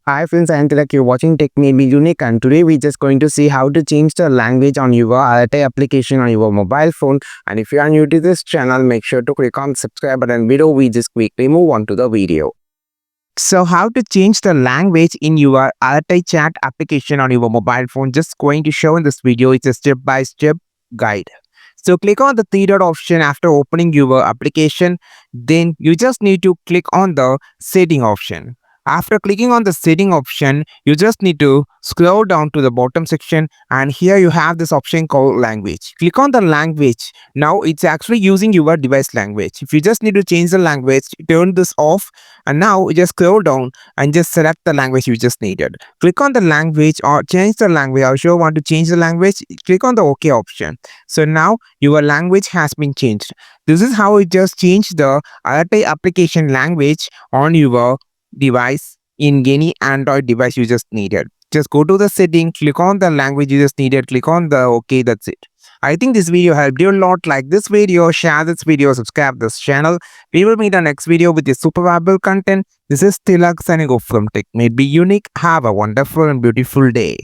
Hi friends, I am Tilak. You're watching Tech Maybe Unique, and today we're just going to see how to change the language on your Arattai application on your mobile phone. And if you are new to this channel, make sure to click on subscribe button below. We just quickly move on to the video. So how to change the language in your Arattai chat application on your mobile phone, just going to show in this video. It's a step-by-step guide. So click on the three dot option after opening your application. Then you just need to click on the setting option. After clicking on the setting option, you just need to scroll down to the bottom section, and here you have this option called language. Click on the language. Now it's actually using your device language. If you just need to change the language, turn this off, and now you just scroll down and just select the language you just needed. Click on the language or change the language. I sure want to change the language. Click on the OK option. So now your language has been changed. This is how it just changed the Arattai application language on your device in any Android device you just needed. Just go to the setting, click on the language you just needed, click on the OK, that's it. I think this video helped you a lot. Like this video, share this video, subscribe this channel. We will meet the next video with the super valuable content. This is Tilak signing off from Tech Made Be Unique. Have a wonderful and beautiful day.